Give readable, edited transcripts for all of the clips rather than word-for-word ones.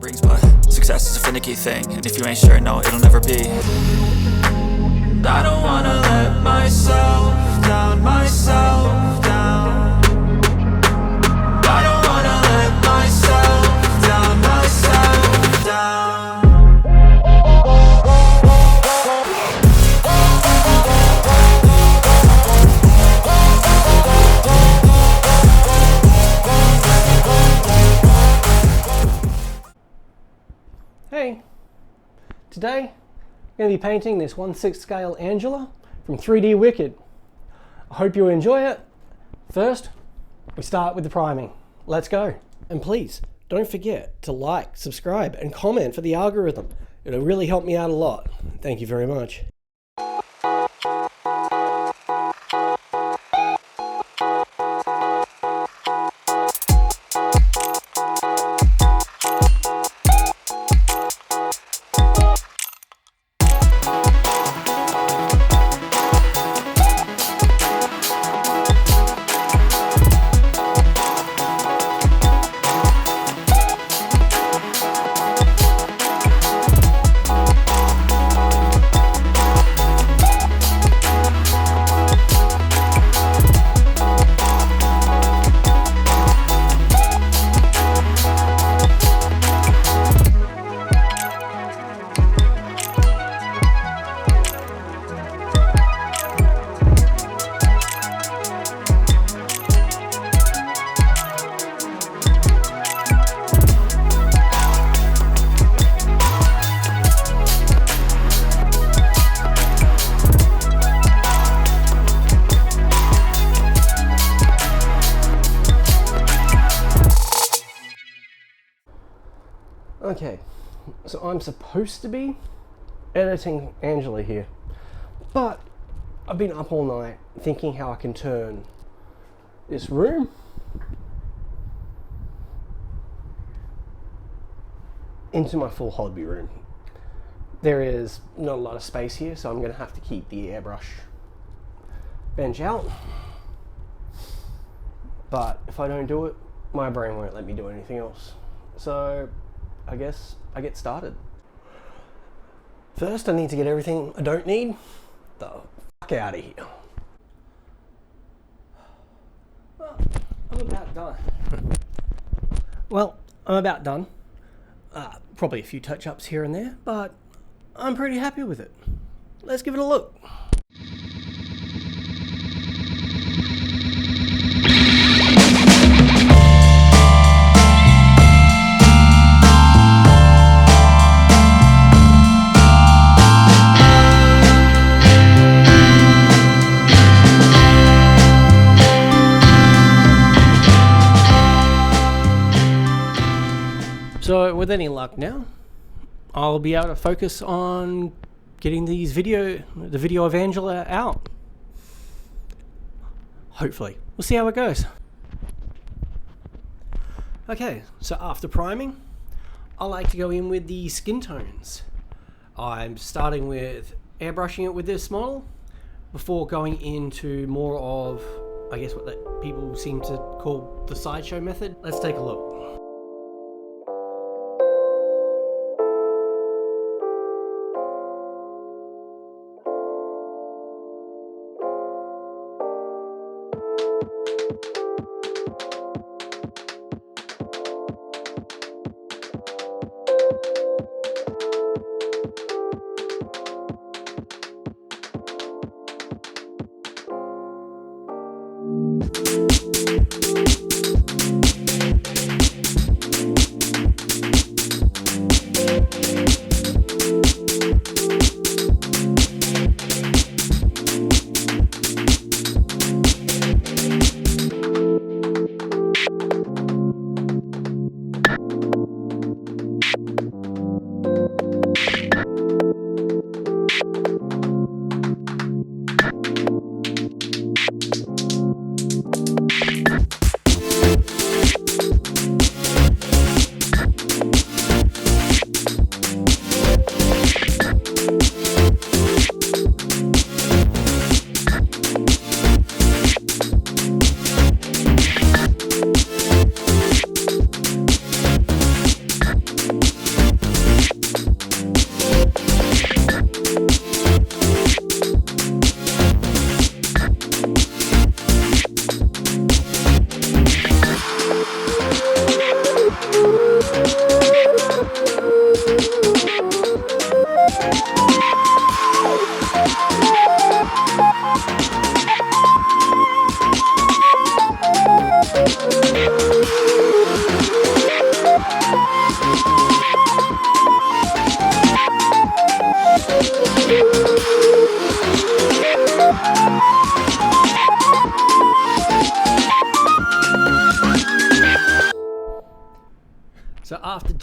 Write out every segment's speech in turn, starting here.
brings, but success is a finicky thing, and if you ain't sure, no, it'll never be. I don't wanna let myself down, myself down. I don't wanna let myself down, myself down. Hey, today I'm going to be painting this 1/6 scale Angela from 3D Wicked. I hope you enjoy it. First, we start with the priming. Let's go. And please, don't forget to like, subscribe, and comment for the algorithm. It'll really help me out a lot. Thank you very much. Okay, so I'm supposed to be editing Angela here, but I've been up all night thinking how I can turn this room into my full hobby room. There is not a lot of space here, so I'm going to have to keep the airbrush bench out. But if I don't do it, my brain won't let me do anything else. So I guess I get started. First, I need to get everything I don't need the fuck out of here. Well, I'm about done. Probably a few touch-ups here and there, but I'm pretty happy with it. Let's give it a look. So with any luck now, I'll be able to focus on getting the video of Angela out. Hopefully. We'll see how it goes. Okay, so after priming, I like to go in with the skin tones. I'm starting with airbrushing it with this model before going into more of, I guess, what people seem to call the sideshow method. Let's take a look.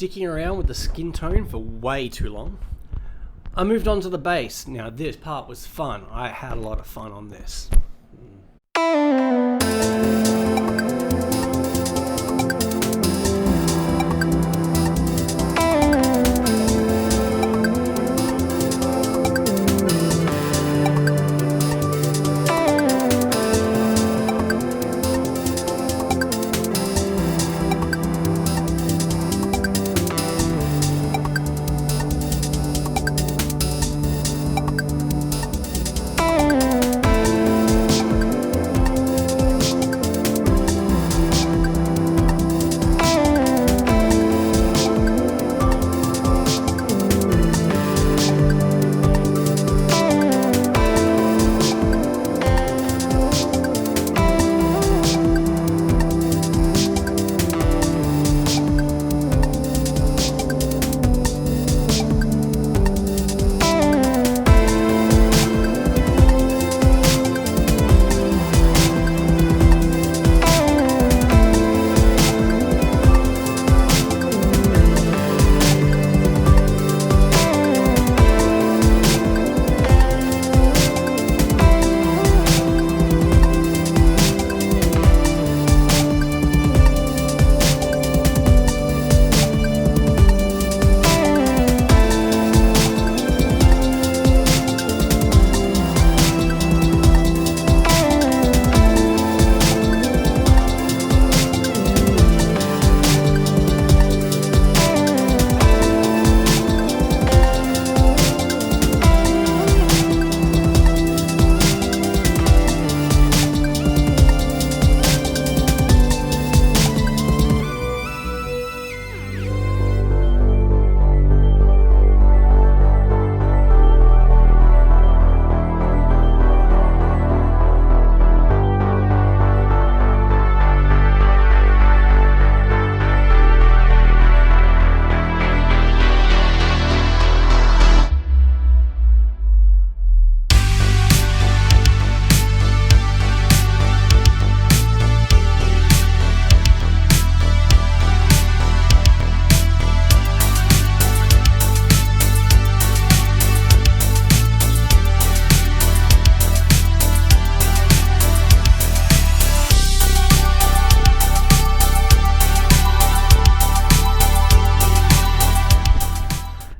dicking around with the skin tone for way too long. I moved on to the bass. Now this part was fun. I had a lot of fun on this.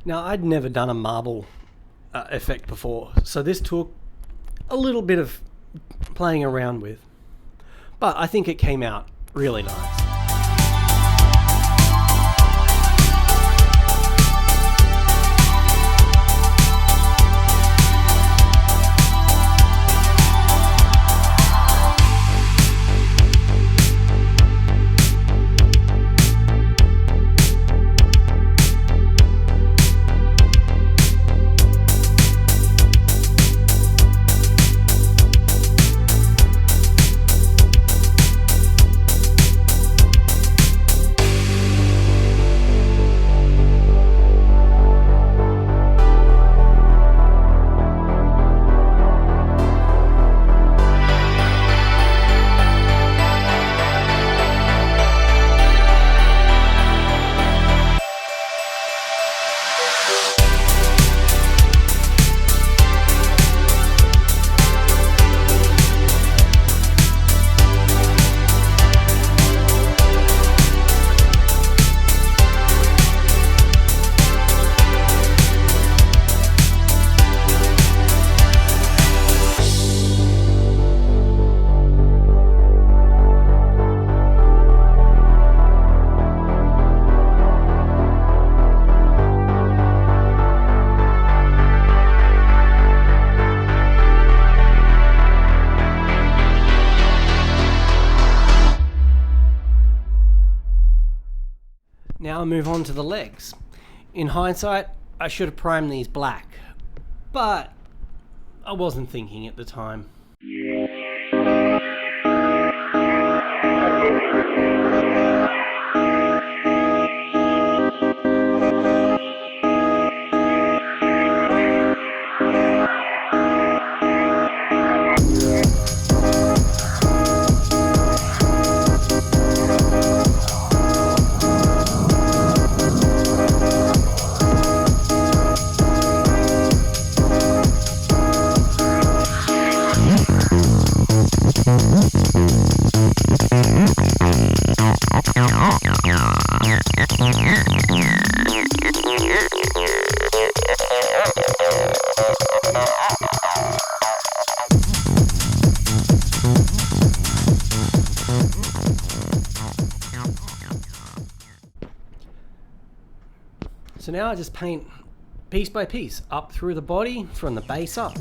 Now, I'd never done a marble effect before, so this took a little bit of playing around with, but I think it came out really nice. Now I move on to the legs. In hindsight, I should have primed these black, but I wasn't thinking at the time. So now I just paint piece by piece up through the body from the base up.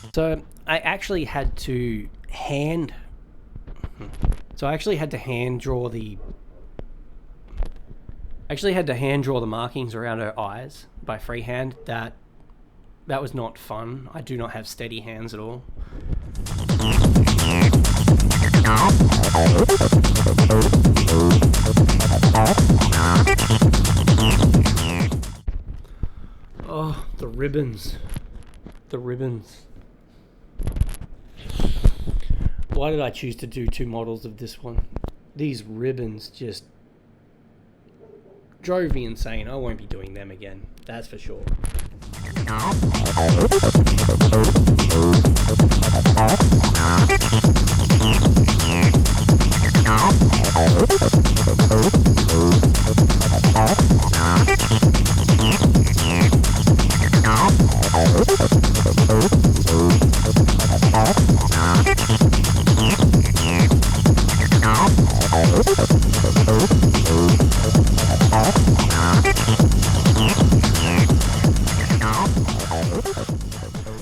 So I actually had to hand draw the markings around her eyes by freehand. That was not fun. I do not have steady hands at all. Oh, the ribbons. The ribbons. Why did I choose to do 2 models of this one? These ribbons just drove me insane. I won't be doing them again, that's for sure.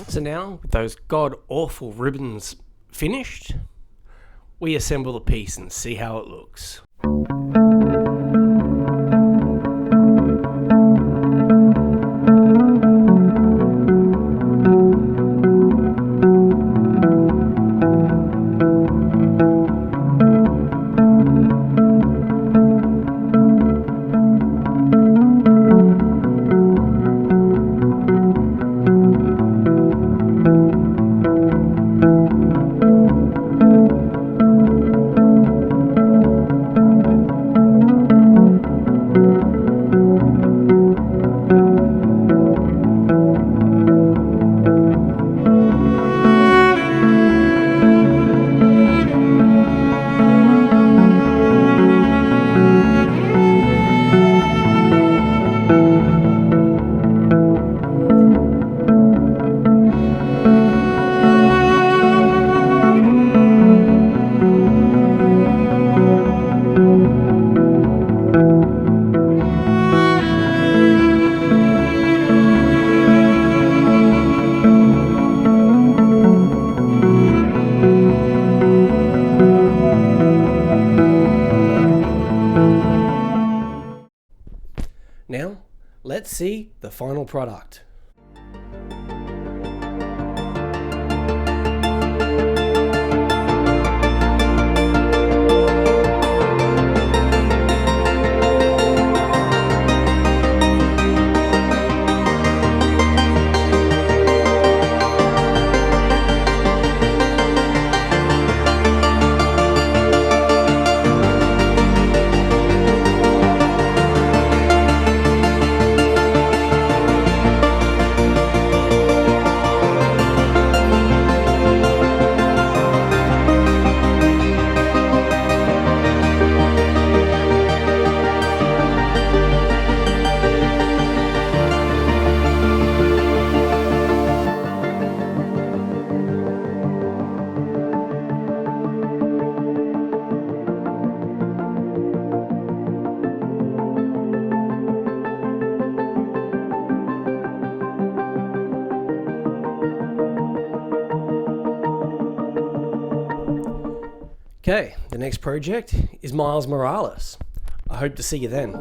So now, with those god-awful ribbons finished, we assemble the piece and see how it looks. Now, let's see the final product. Okay, the next project is Miles Morales. I hope to see you then.